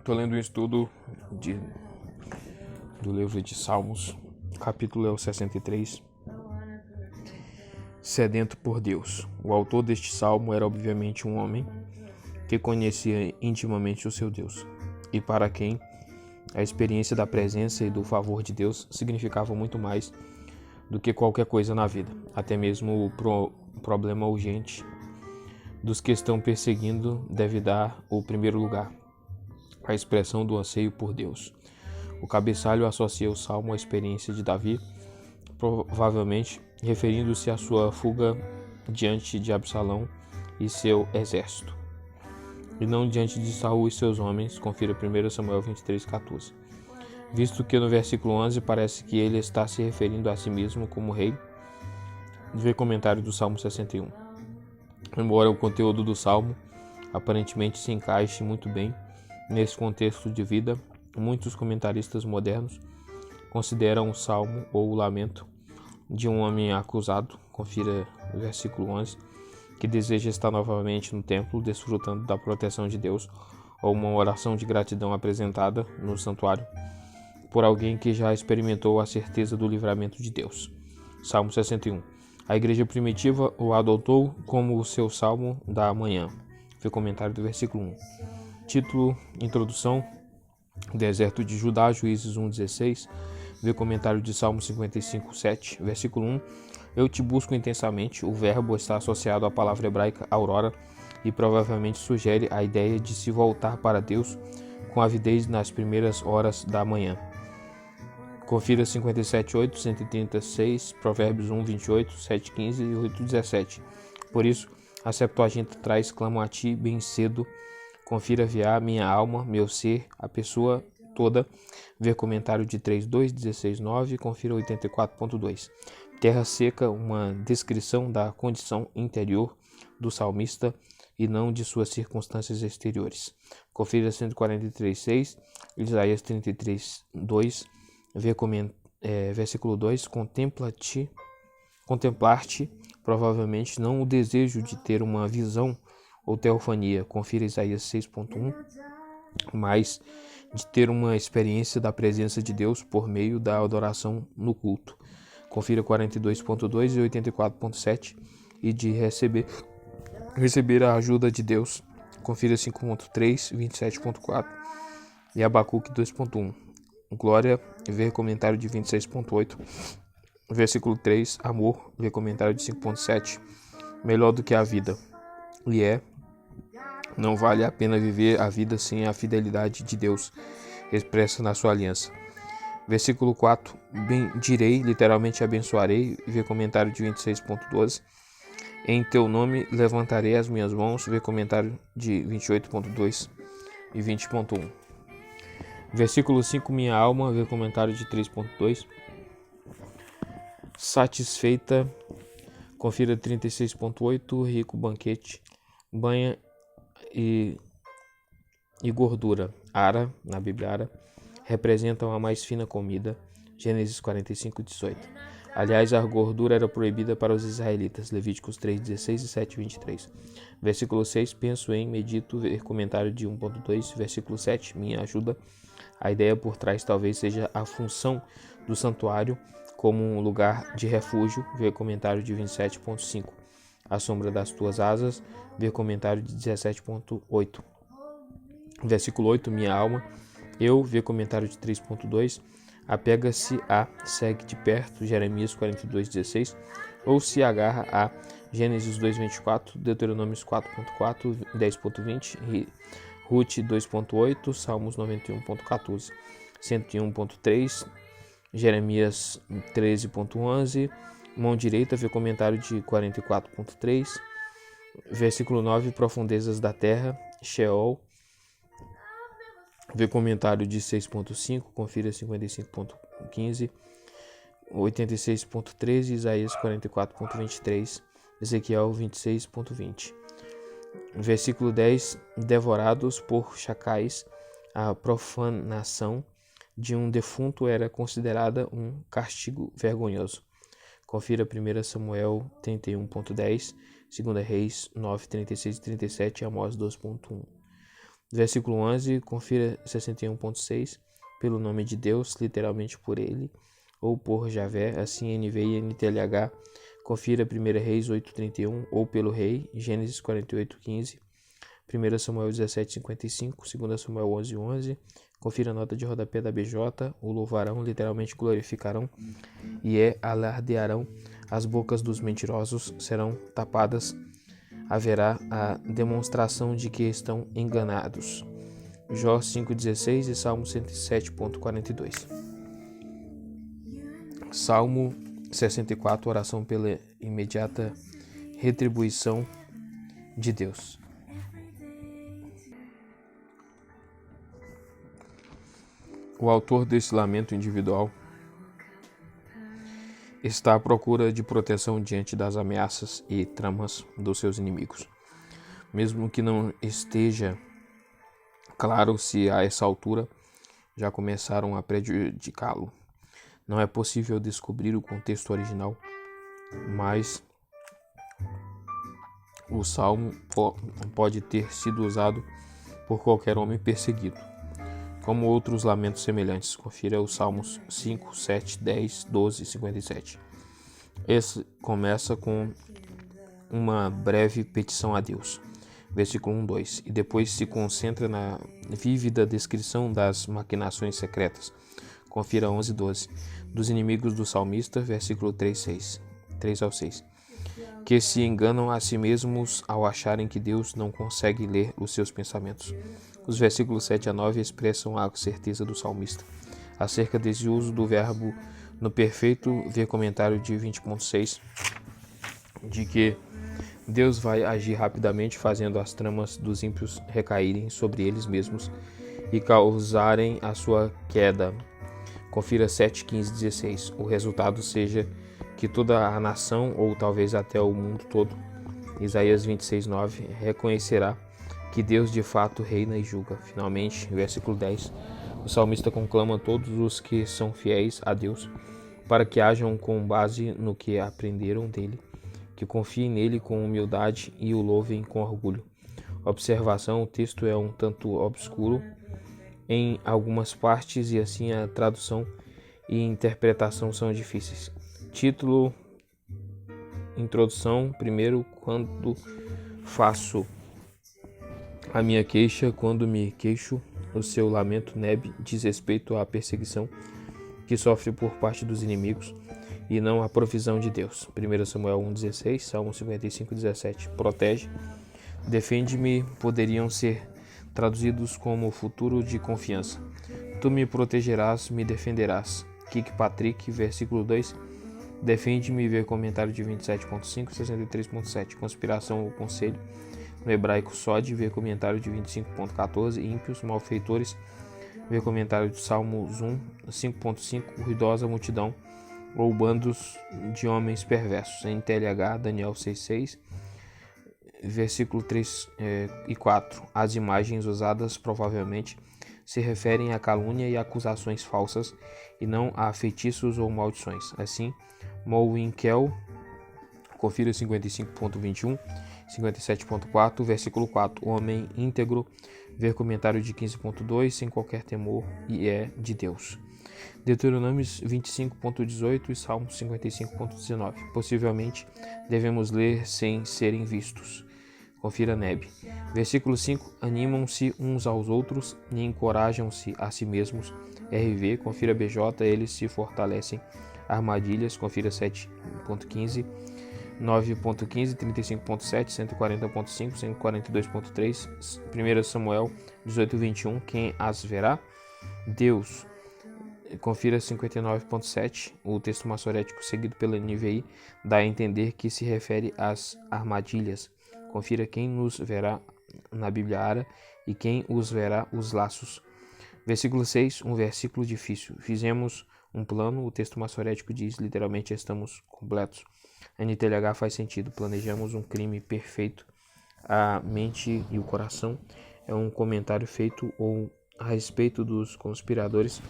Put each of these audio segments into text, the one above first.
Estou lendo um estudo do livro de Salmos, capítulo é o 63, Sedento por Deus. O autor deste salmo era obviamente um homem que conhecia intimamente o seu Deus, e para quem a experiência da presença e do favor de Deus significava muito mais do que qualquer coisa na vida, até mesmo o problema urgente dos que estão perseguindo deve dar o primeiro lugar. A expressão do anseio por Deus. O cabeçalho associa o salmo à experiência de Davi, provavelmente referindo-se à sua fuga diante de Absalão e seu exército, e não diante de Saul e seus homens, confira 1 Samuel 23:14. Visto que no versículo 11 parece que ele está se referindo a si mesmo como rei, vê comentário do Salmo 61. Embora o conteúdo do salmo aparentemente se encaixe muito bem nesse contexto de vida, muitos comentaristas modernos consideram o salmo ou o lamento de um homem acusado, confira o versículo 11, que deseja estar novamente no templo, desfrutando da proteção de Deus, ou uma oração de gratidão apresentada no santuário por alguém que já experimentou a certeza do livramento de Deus. Salmo 61. A igreja primitiva o adotou como o seu salmo da manhã. Foi comentário do versículo 1. Título, introdução, Deserto de Judá, Juízes 1:16. Vê comentário de Salmo 55:7, versículo 1. Eu te busco intensamente. O verbo está associado à palavra hebraica aurora e provavelmente sugere a ideia de se voltar para Deus com avidez nas primeiras horas da manhã. Confira 57:8, 136, Provérbios 1:28, 7:15 e 8:17. Por isso, a Septuaginta traz clamo a ti bem cedo. Confira VA, minha alma, meu ser, a pessoa toda. Ver comentário de 3:2, 16:9, confira 84.2. Terra seca, uma descrição da condição interior do salmista e não de suas circunstâncias exteriores. Confira 143:6, Isaías 33:2. Ver versículo 2, contemplar-te, provavelmente não o desejo de ter uma visão ou teofania, confira Isaías 6.1, mas de ter uma experiência da presença de Deus por meio da adoração no culto, confira 42.2 e 84.7, e de receber a ajuda de Deus, confira 5.3, 27.4 e Abacuque 2.1. Glória, ver comentário de 26.8, versículo 3, amor, ver comentário de 5.7, melhor do que a vida, e não vale a pena viver a vida sem a fidelidade de Deus, expressa na sua aliança. Versículo 4, bendirei, literalmente abençoarei, ver comentário de 26.12, em teu nome levantarei as minhas mãos, ver comentário de 28.2 e 20.1. Versículo 5, minha alma, ver comentário de 3.2. Satisfeita, confira 36.8, rico banquete, banha e gordura. Ara, na Bíblia Ara, representam a mais fina comida, Gênesis 45:18. Aliás, a gordura era proibida para os israelitas, Levíticos 3:16 e 7:23. Versículo 6, penso em, medito, ver comentário de 1.2, versículo 7, minha ajuda. A ideia por trás talvez seja a função do santuário como um lugar de refúgio, ver comentário de 27.5. A sombra das tuas asas, ver comentário de 17.8. Versículo 8, minha alma, eu, ver comentário de 3.2. Apega-se a, segue de perto, Jeremias 42:16, ou se agarra a, Gênesis 2:24, Deuteronômios 4.4, 10.20 e Ruth 2.8, Salmos 91.14, 101.3, Jeremias 13.11, mão direita, vê comentário de 44.3, versículo 9, profundezas da terra, Sheol, vê comentário de 6.5, confira 55.15, 86.13, Isaías 44.23, Ezequiel 26.20. Versículo 10, devorados por chacais, a profanação de um defunto era considerada um castigo vergonhoso. Confira 1 Samuel 31.10, 2 Reis 9:36 e 37 e Amós 2.1. Versículo 11, confira 61.6, pelo nome de Deus, literalmente por ele, ou por Javé, assim NVI e NTLH, confira 1 Reis 8.31, ou pelo rei, Gênesis 48.15, 1 Samuel 17.55, 2 Samuel 11.11, confira a nota de rodapé da BJ, o louvarão, literalmente glorificarão, e alardearão, as bocas dos mentirosos serão tapadas, haverá a demonstração de que estão enganados. Jó 5.16 e Salmo 107.42. Salmo 64, oração pela imediata retribuição de Deus. O autor desse lamento individual está à procura de proteção diante das ameaças e tramas dos seus inimigos. Mesmo que não esteja claro se a essa altura já começaram a prejudicá-lo. Não é possível descobrir o contexto original, mas o salmo pode ter sido usado por qualquer homem perseguido, como outros lamentos semelhantes. Confira os Salmos 5, 7, 10, 12 e 57. Esse começa com uma breve petição a Deus, versículo 1, 2, e depois se concentra na vívida descrição das maquinações secretas. Confira 11, 12, dos inimigos do salmista, versículo 3 ao 6, que se enganam a si mesmos ao acharem que Deus não consegue ler os seus pensamentos. Os versículos 7 a 9 expressam a certeza do salmista acerca desse uso do verbo no perfeito, ver comentário de 20.6, de que Deus vai agir rapidamente, fazendo as tramas dos ímpios recaírem sobre eles mesmos e causarem a sua queda. Confira 7, 15, 16. O resultado seja que toda a nação, ou talvez até o mundo todo, Isaías 26, 9, reconhecerá que Deus de fato reina e julga. Finalmente, versículo 10, o salmista conclama todos os que são fiéis a Deus para que ajam com base no que aprenderam dele, que confiem nele com humildade e o louvem com orgulho. Observação: o texto é um tanto obscuro em algumas partes e assim a tradução e interpretação são difíceis. Título: Introdução. Primeiro, quando faço a minha queixa, quando me queixo, o seu lamento, Neb, diz respeito à perseguição que sofre por parte dos inimigos e não à provisão de Deus. 1 Samuel 1,16, Salmo 55,17. Protege, defende-me, poderiam ser traduzidos como futuro de confiança. Tu me protegerás, me defenderás. Kirkpatrick, versículo 2. Defende-me, ver comentário de 27.5 e 63.7. Conspiração ou conselho, no hebraico Sod, ver comentário de 25.14. Ímpios, malfeitores, ver comentário de Salmos 1, 5.5. Ruidosa multidão ou bandos de homens perversos. Em TLH, Daniel 6.6, versículo 3 e 4. As imagens usadas provavelmente se referem a calúnia e acusações falsas e não a feitiços ou maldições. Assim, Mowinkel, confira 55.21, 57.4, versículo 4. O homem íntegro, ver comentário de 15.2, sem qualquer temor, e é de Deus. Deuteronômios 25.18 e Salmos 55.19. Possivelmente devemos ler sem serem vistos. Confira Neb. Versículo 5. Animam-se uns aos outros e encorajam-se a si mesmos. RV. Confira BJ. Eles se fortalecem. Armadilhas. Confira 7.15. 9.15, 35.7, 140.5, 142.3, 1 Samuel 18.21, quem as verá? Deus. Confira 59.7, o texto maçorético seguido pela NVI dá a entender que se refere às armadilhas. Confira quem nos verá na Bíblia Ara e quem os verá os laços. Versículo 6, um versículo difícil. Fizemos um plano, o texto maçorético diz literalmente estamos completos. A NTLH faz sentido, planejamos um crime perfeito. A mente e o coração é um comentário feito ou a respeito dos conspiradores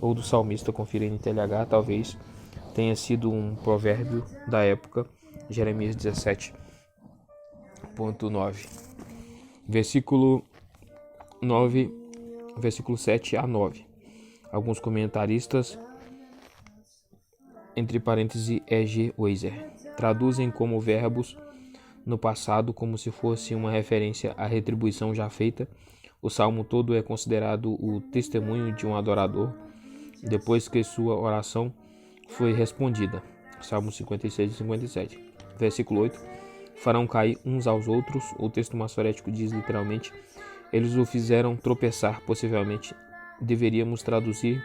ou do salmista. Confira NTLH, talvez tenha sido um provérbio da época, Jeremias 17.9. Versículo 9, versículo 7 a 9. Alguns comentaristas, entre parênteses E.G. Weiser, traduzem como verbos no passado como se fosse uma referência à retribuição já feita. O salmo todo é considerado o testemunho de um adorador depois que sua oração foi respondida. Salmo 56 e 57. Versículo 8. Farão cair uns aos outros. O texto maçorético diz literalmente: eles o fizeram tropeçar. Possivelmente deveríamos traduzir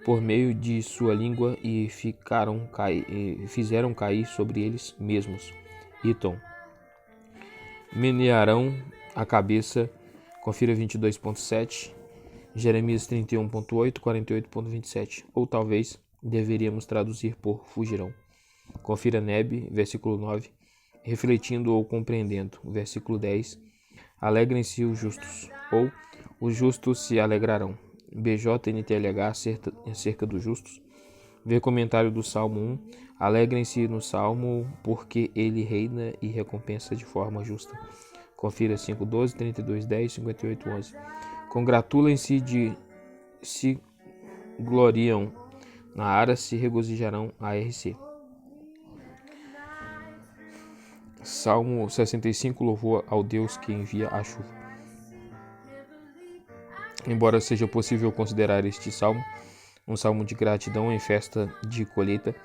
por meio de sua língua e fizeram cair sobre eles mesmos. Eaton. Menearão a cabeça. Confira 22.7. Jeremias 31.8, 48.27. Ou talvez deveríamos traduzir por fugirão. Confira Neb, versículo 9. Refletindo ou compreendendo. Versículo 10. Alegrem-se os justos. Ou os justos se alegrarão. BJNTLH acerca dos justos. Vê comentário do Salmo 1. Alegrem-se no Salmo, porque ele reina e recompensa de forma justa. Confira 5.12, 32.10, 58.11. Congratulem-se se gloriam. Na Ara se regozijarão. ARC. Salmo 65. Louvor ao Deus que envia a chuva. Embora seja possível considerar este salmo um salmo de gratidão em festa de colheita,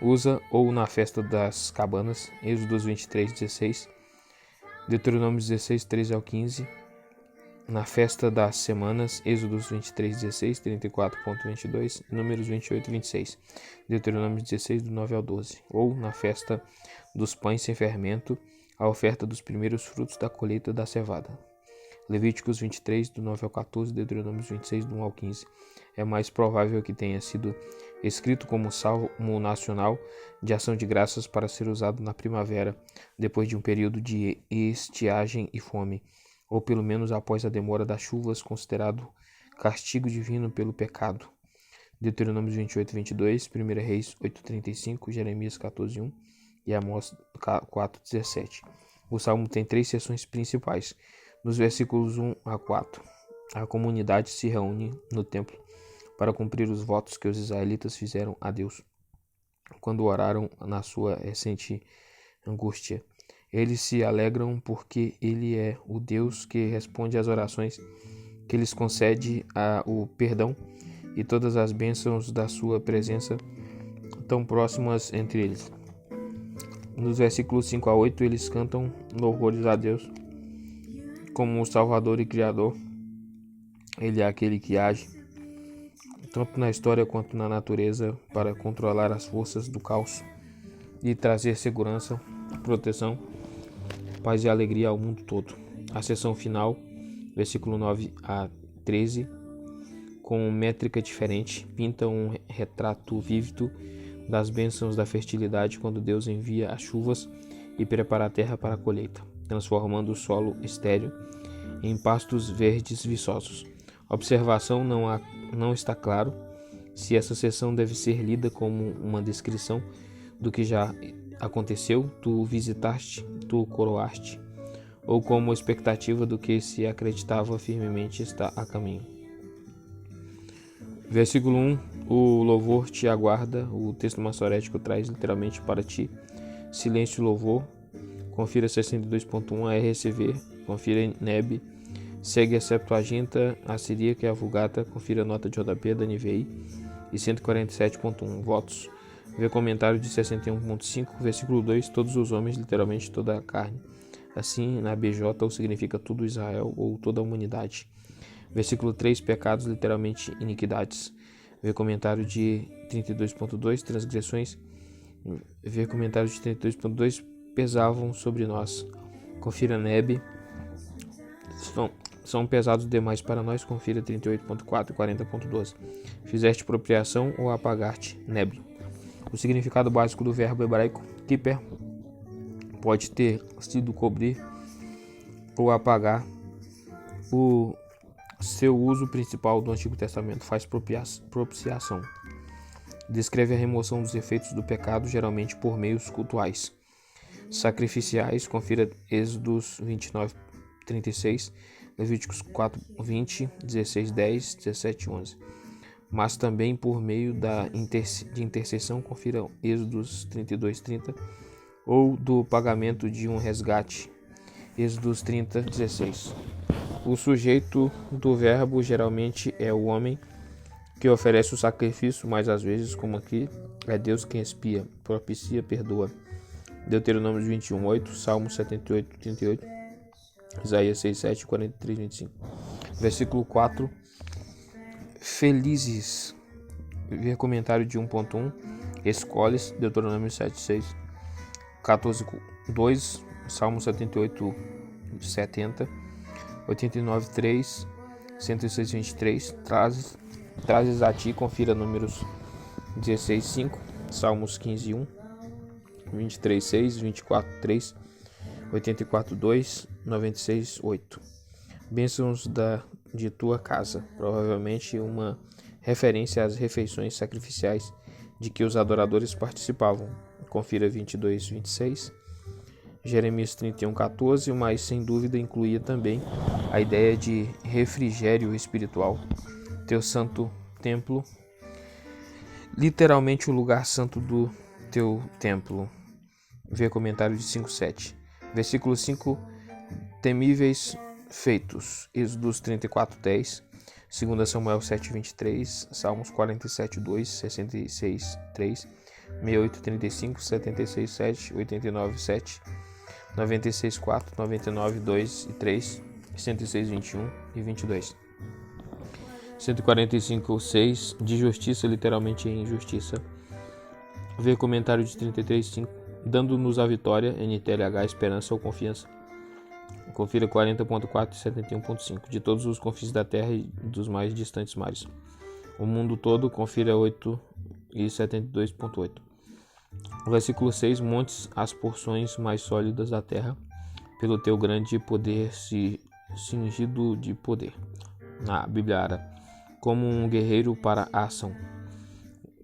usa ou na festa das cabanas, Êxodo 23:16, Deuteronômio 16:13 ao 15, na festa das semanas, Êxodo 23:16, 34.22, Números 28:26, Deuteronômio 16, do 9 ao 12, ou na festa dos pães sem fermento, a oferta dos primeiros frutos da colheita da cevada. Levíticos 23, do 9 ao 14, Deuteronômio 26, do 1 ao 15. É mais provável que tenha sido escrito como salmo nacional de ação de graças para ser usado na primavera, depois de um período de estiagem e fome, ou pelo menos após a demora das chuvas, considerado castigo divino pelo pecado. Deuteronômio 28, 22, 1 Reis 8:35, Jeremias 14:1 e Amós 4:17. O salmo tem 3 seções principais. Nos versículos 1 a 4, a comunidade se reúne no templo para cumprir os votos que os israelitas fizeram a Deus quando oraram na sua recente angústia. Eles se alegram porque Ele é o Deus que responde às orações, que lhes concede o perdão e todas as bênçãos da sua presença tão próximas entre eles. Nos versículos 5 a 8, eles cantam louvores a Deus como o Salvador e Criador. Ele é aquele que age, tanto na história quanto na natureza, para controlar as forças do caos e trazer segurança, proteção, paz e alegria ao mundo todo. A seção final, versículo 9 a 13, com métrica diferente, pinta um retrato vívido das bênçãos da fertilidade quando Deus envia as chuvas e prepara a terra para a colheita, transformando o solo estéril em pastos verdes viçosos. Observação: não está claro se essa seção deve ser lida como uma descrição do que já aconteceu, tu visitaste, tu coroaste, ou como expectativa do que se acreditava firmemente está a caminho. Versículo 1. O louvor te aguarda. O texto maçorético traz literalmente para ti silêncio e louvor. Confira 62.1 a RCV. Confira Neb. Segue a Septuaginta, a Siríaca e a Vulgata. Confira a nota de rodapé da NVI. E 147.1 votos. Vê comentário de 61.5, versículo 2. Todos os homens, literalmente toda a carne. Assim, na BJ, ou significa todo Israel ou toda a humanidade. Versículo 3, pecados, literalmente iniquidades. Vê comentário de 32.2, transgressões. Vê comentário de 32.2, pesavam sobre nós. Confira Neb. São pesados demais para nós. Confira 38.4 e 40.12. Fizeste propriação ou apagar-te. Neb. O significado básico do verbo hebraico kiper pode ter sido cobrir ou apagar. O seu uso principal do Antigo Testamento faz propiciação. Descreve a remoção dos efeitos do pecado, geralmente por meios cultuais. Sacrificiais, confira Êxodos 29, 36, Levíticos 4, 20, 16, 10, 17, 11. Mas também por meio de intercessão, confira Êxodos 32, 30, ou do pagamento de um resgate, Êxodos 30, 16. O sujeito do verbo geralmente é o homem que oferece o sacrifício, mas às vezes, como aqui, é Deus quem expia, propicia, perdoa. Deuteronômio 21, 8, Salmo 78, 38, Isaías 6, 7, 43, 25. Versículo 4. Felizes. Ver comentário de 1.1. Escolhes, Deuteronômio 7, 6. 14, 2, Salmo 78, 70. 89, 3. 106, 23. Trazes a ti, confira Números 16, 5. Salmos 15, 1. 23, 6. 24, 3. 84, 2. 96, 8. Bênçãos de tua casa, provavelmente uma referência às refeições sacrificiais de que os adoradores participavam. Confira 22, 26. Jeremias 31, 14, mas sem dúvida incluía também a ideia de refrigério espiritual. Teu santo templo, literalmente o lugar santo do teu templo. Vê comentário de 5:7. Versículo 5. Temíveis feitos. Êxodos 34:10. 2 Samuel 7:23. Salmos 47:2. 66:3. 68:35. 76:7. 89:7. 96:4. 99:2 e 3. 106:21 e 22. 145:6. De justiça, literalmente em injustiça. Vê comentário de 33:5. Dando-nos a vitória, NTLH, esperança ou confiança. Confira 40.4 e 71.5. De todos os confins da terra e dos mais distantes mares. O mundo todo, confira 8 e 72.8. Versículo 6. Montes as porções mais sólidas da terra, pelo teu grande poder cingido de poder. Na Bíblia Ara. Como um guerreiro para a ação.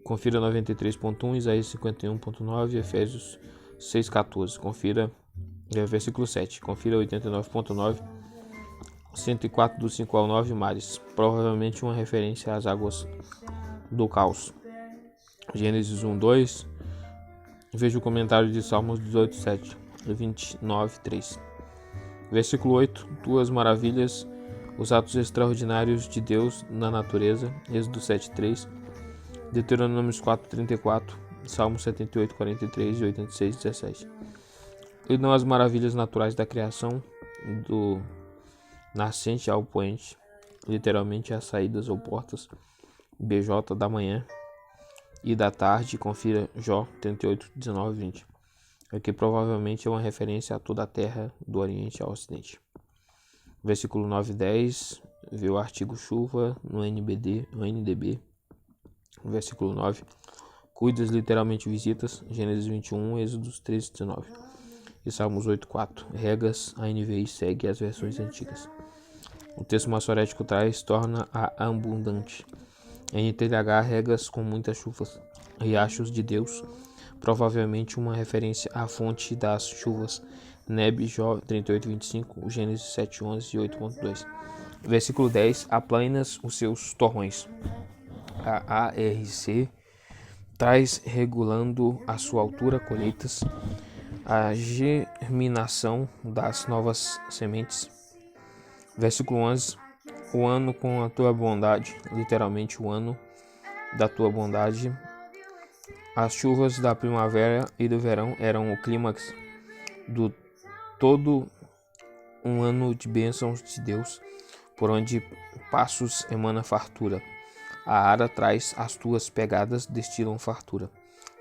Confira 93.1, Isaías 51.9, Efésios 6.14. Confira versículo 7. Confira 89.9, 104 do 5 ao 9, mares. Provavelmente uma referência às águas do caos. Gênesis 1:2. Veja o comentário de Salmos 18:7 e 29:3. Versículo 8. Tuas maravilhas, os atos extraordinários de Deus na natureza. Êxodo 7:3. Deuteronômios 4:34. Salmos 78:43 e 86:17. E não as maravilhas naturais da criação, do nascente ao poente, literalmente as saídas ou portas, BJ da manhã e da tarde. Confira Jó 38, 19 e 20. Aqui provavelmente é uma referência a toda a terra do Oriente ao Ocidente. Versículo 9 e 10. Vê o artigo chuva no NDB. Versículo 9. Cuidas, literalmente visitas. Gênesis 21, Êxodos 13, 19. E Salmos 8:4. Regas, a NVI segue as versões antigas. O texto maçorético traz torna a abundante. NTLH, regas com muitas chuvas. Riachos de Deus, provavelmente uma referência à fonte das chuvas. Neb, Jó 38:25, Gênesis 7:11 e 8.2. Versículo 10. Aplanas os seus torrões. A ARC traz regulando a sua altura, colheitas, a germinação das novas sementes. Versículo 11. O ano com a tua bondade, literalmente o ano da tua bondade. As chuvas da primavera e do verão eram o clímax do todo um ano de bênçãos de Deus, por onde passos emana fartura. A ara traz as tuas pegadas, destilam fartura.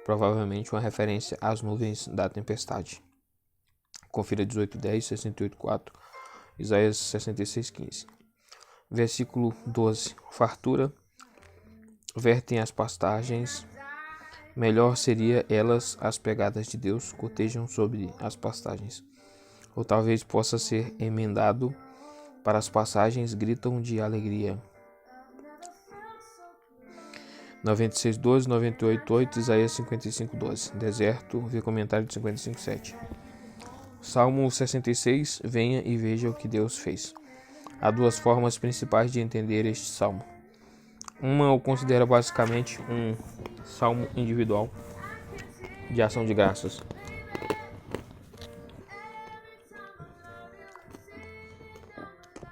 Provavelmente uma referência às nuvens da tempestade. Confira 18:10, 68:4, Isaías 66:15. Versículo 12. Fartura. Vertem as pastagens. Melhor seria elas, as pegadas de Deus, cotejam sobre as pastagens. Ou talvez possa ser emendado, para as passagens gritam de alegria. 96:12, 98:8, Isaías 55:12. Deserto, vê comentário de 55:7. Salmo 66, venha e veja o que Deus fez. Há duas formas principais de entender este salmo. Uma o considera basicamente um salmo individual de ação de graças.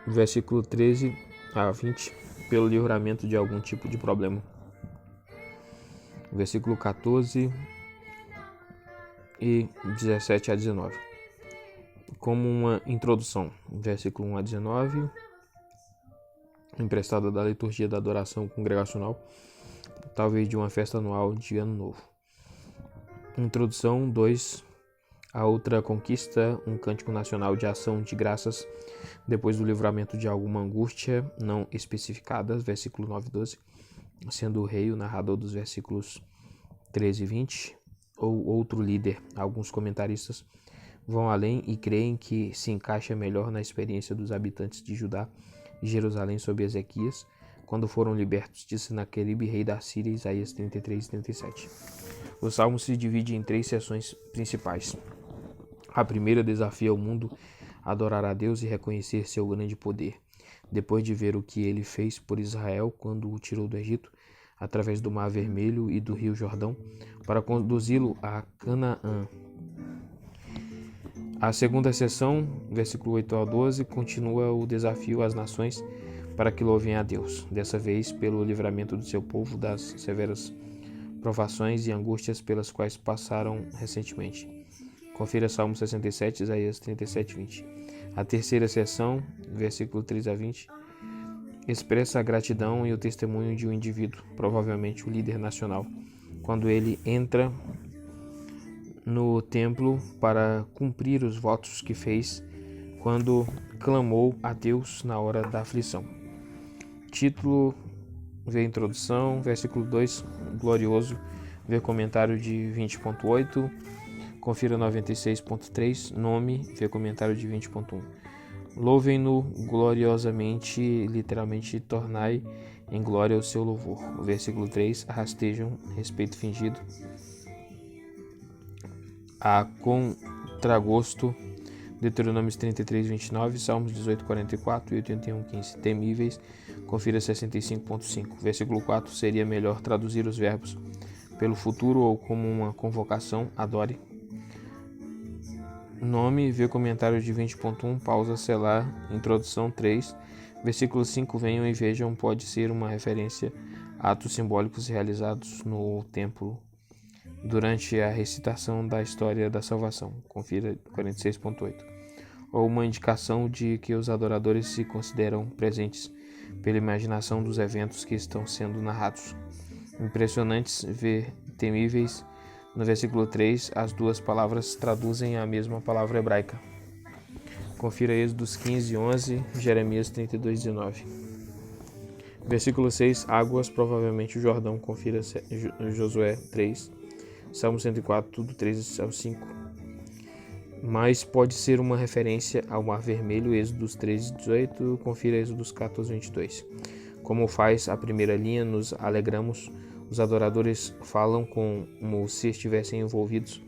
Versículo 13 a 20, pelo livramento de algum tipo de problema. Versículo 14 e 17 a 19. Como uma introdução, versículo 1 a 19, emprestada da liturgia da adoração congregacional, talvez de uma festa anual de Ano Novo. Introdução 2, a outra conquista, um cântico nacional de ação de graças, depois do livramento de alguma angústia não especificada, versículo 9 e 12, sendo o rei o narrador dos versículos 13 e 20, ou outro líder. Alguns comentaristas vão além e creem que se encaixa melhor na experiência dos habitantes de Judá e Jerusalém sob Ezequias, quando foram libertos de Senaqueribe, rei da Síria, Isaías 33 e 37. O salmo se divide em 3 seções principais. A primeira desafia o mundo a adorar a Deus e reconhecer seu grande poder. Depois de ver o que ele fez por Israel quando o tirou do Egito, através do Mar Vermelho e do Rio Jordão, para conduzi-lo a Canaã. A segunda seção, versículo 8 ao 12, continua o desafio às nações para que louvem a Deus, dessa vez pelo livramento do seu povo das severas provações e angústias pelas quais passaram recentemente. Confira Salmo 67, Isaías 37, 20. A terceira seção, versículo 3 a 20, expressa a gratidão e o testemunho de um indivíduo, provavelmente o líder nacional, quando ele entra no templo para cumprir os votos que fez quando clamou a Deus na hora da aflição. Título, vê introdução, versículo 2, glorioso, vê comentário de 20.8, confira 96.3, nome, vê comentário de 20.1. Louvem-no gloriosamente, literalmente tornai em glória o seu louvor. Versículo 3, rastejam, respeito fingido. A contragosto, Deuteronômios 33, 29, Salmos 18, 44 e 81, 15. Temíveis, confira 65.5. Versículo 4, seria melhor traduzir os verbos pelo futuro ou como uma convocação, adore. Nome, vê comentário de 20.1, pausa, selar, introdução 3. Versículo 5, venham e vejam, pode ser uma referência a atos simbólicos realizados no templo durante a recitação da história da salvação, confira 46.8, ou uma indicação de que os adoradores se consideram presentes pela imaginação dos eventos que estão sendo narrados. Impressionantes, ver temíveis, no versículo 3, as duas palavras traduzem a mesma palavra hebraica. Confira Êxodos 15, 11, Jeremias 32, 19. Versículo 6, águas, provavelmente o Jordão, confira Josué 3. Salmo 104, tudo 3 ao 5. Mas pode ser uma referência ao Mar Vermelho, Êxodos 13, 18, confira Êxodos 14, 22. Como faz a primeira linha, nos alegramos, os adoradores falam como se estivessem envolvidos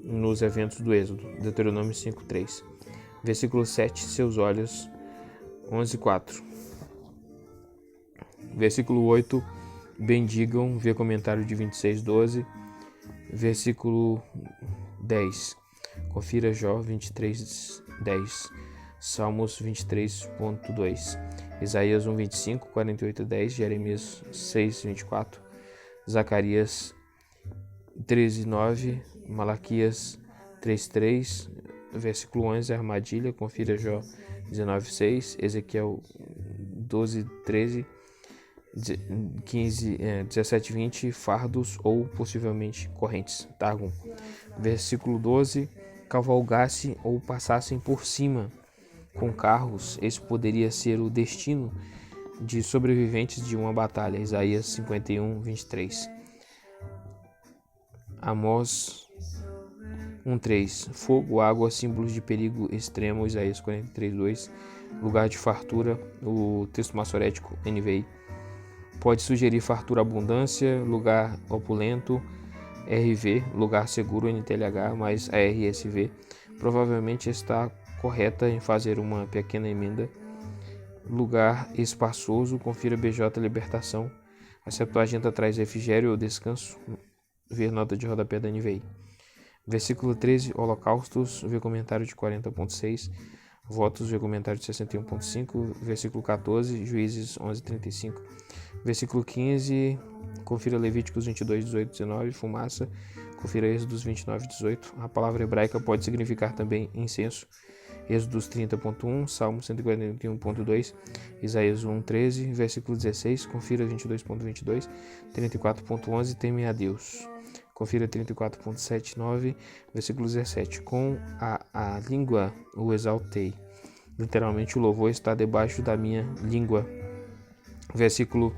nos eventos do Êxodo, Deuteronômio 5, 3. Versículo 7, seus olhos, 11, 4. Versículo 8, bendigam, vê comentário de 26, 12. Versículo 10, confira Jó 23, 10, Salmos 23.2, Isaías 1, 25, 48, 10, Jeremias 6, 24, Zacarias 13, 9, Malaquias 3, 3, versículo 11, armadilha, confira Jó 19, 6, Ezequiel 12, 13, 15, 17, 20, fardos ou possivelmente correntes. Targum. Versículo 12, cavalgasse ou passassem por cima com carros. Esse poderia ser o destino de sobreviventes de uma batalha. Isaías 51, 23. Amós 1:3. Fogo, água, símbolos de perigo extremo. Isaías 43, 2. Lugar de fartura. O texto massorético NVI. Pode sugerir fartura, abundância, lugar opulento, RV, lugar seguro, NTLH, mais a RSV, provavelmente está correta em fazer uma pequena emenda. Lugar espaçoso, confira BJ Libertação. A Septuaginta traz refrigério ou descanso, ver nota de rodapé da NVI. Versículo 13, Holocaustos, ver comentário de 40.6. Votos, ver comentário de 61.5. Versículo 14, Juízes 11.35. Versículo 15, confira Levíticos 22, 18, 19. Fumaça, confira Êxodos 29, 18. A palavra hebraica pode significar também incenso. Êxodos 30.1, Salmo 141.2, Isaías 1.13, versículo 16, confira 22.22, 34.11, temem a Deus. Confira 34.79, versículo 17, com a língua o exaltei. Literalmente, o louvor está debaixo da minha língua. Versículo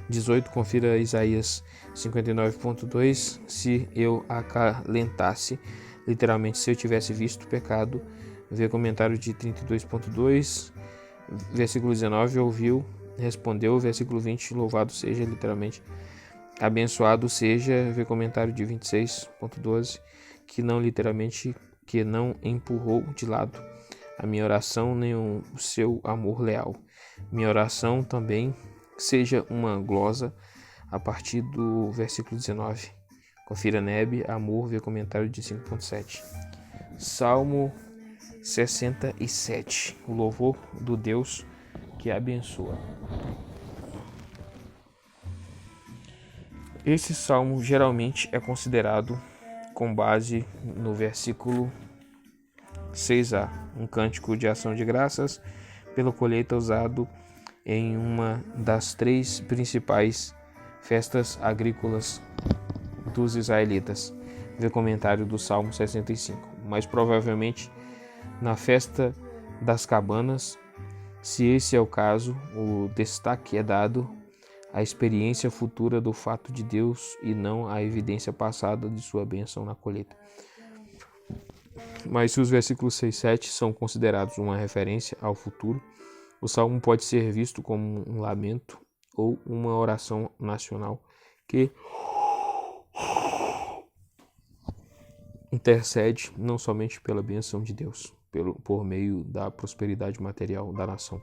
18, confira Isaías 59.2, se eu acalentasse. Literalmente, se eu tivesse visto pecado. Vê comentário de 32.2, versículo 19, ouviu, respondeu, versículo 20, louvado seja, literalmente, abençoado seja, vê comentário de 26.12, que não literalmente, que não empurrou de lado a minha oração, nem o seu amor leal. Minha oração também seja uma glosa, a partir do versículo 19. Confira Neb, amor, vê comentário de 5.7. Salmo 67, o louvor do Deus que abençoa. Esse salmo geralmente é considerado com base no versículo 6a, um cântico de ação de graças pela colheita usado em uma das 3 principais festas agrícolas dos israelitas. Vê comentário do Salmo 65, mas provavelmente na festa das cabanas. Se esse é o caso, o destaque é dado à experiência futura do fato de Deus e não à evidência passada de sua bênção na colheita. Mas se os versículos 6 e 7 são considerados uma referência ao futuro, o salmo pode ser visto como um lamento ou uma oração nacional que intercede não somente pela bênção de Deus, por meio da prosperidade material da nação.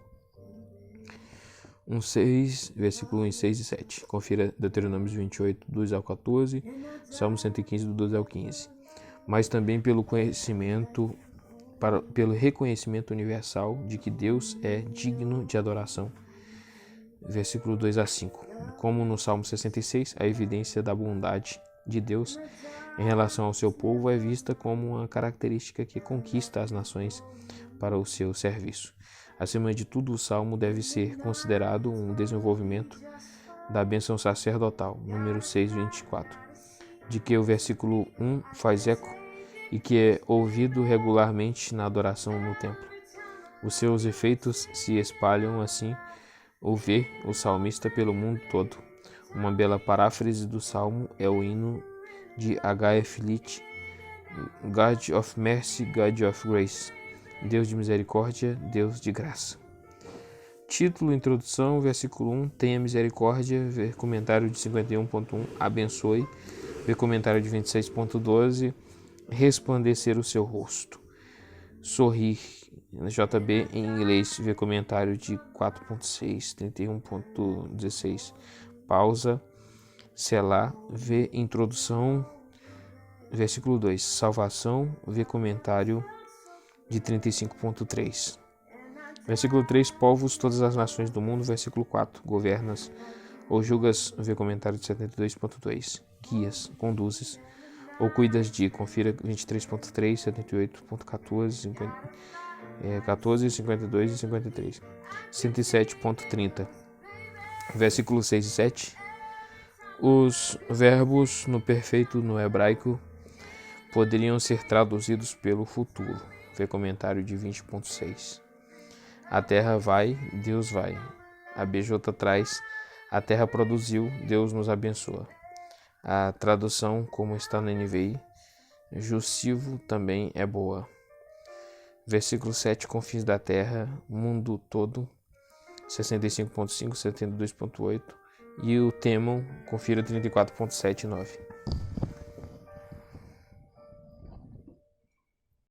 1:6, versículo 1, 6 e 7. Confira Deuteronômio 28, 2 ao 14, Salmo 115, do 12 ao 15. Mas também pelo reconhecimento universal de que Deus é digno de adoração. Versículo 2 a 5. Como no Salmo 66, a evidência da bondade de Deus em relação ao seu povo é vista como uma característica que conquista as nações para o seu serviço. Acima de tudo, o salmo deve ser considerado um desenvolvimento da bênção sacerdotal, número 6:24, de que o versículo 1 faz eco e que é ouvido regularmente na adoração no templo. Os seus efeitos se espalham assim, ouvir o salmista pelo mundo todo. Uma bela paráfrase do salmo é o hino de H.F. Leach, God of Mercy, God of Grace, Deus de misericórdia, Deus de graça. Título, introdução, versículo 1, tenha misericórdia, ver comentário de 51.1, abençoe, ver comentário de 26.12, resplandecer o seu rosto, sorrir, JB em inglês, ver comentário de 4.6, 31.16, pausa, Selá, vê introdução, versículo 2, salvação, vê comentário de 35.3. Versículo 3, povos, todas as nações do mundo. Versículo 4, governas ou julgas, vê comentário de 72.2. Guias, conduzes ou cuidas de, confira 23.3, 78.14, 14, 52 e 53. 107.30. Versículos 6 e 7. Os verbos no perfeito no hebraico poderiam ser traduzidos pelo futuro. Vê comentário de 20.6. A terra vai, Deus vai. A BJ traz, a terra produziu, Deus nos abençoa. A tradução, como está na NVI, justivo também é boa. Versículo 7, confins da terra, mundo todo, 65.5, 72.8. E o temam, confira 34.7 e 9.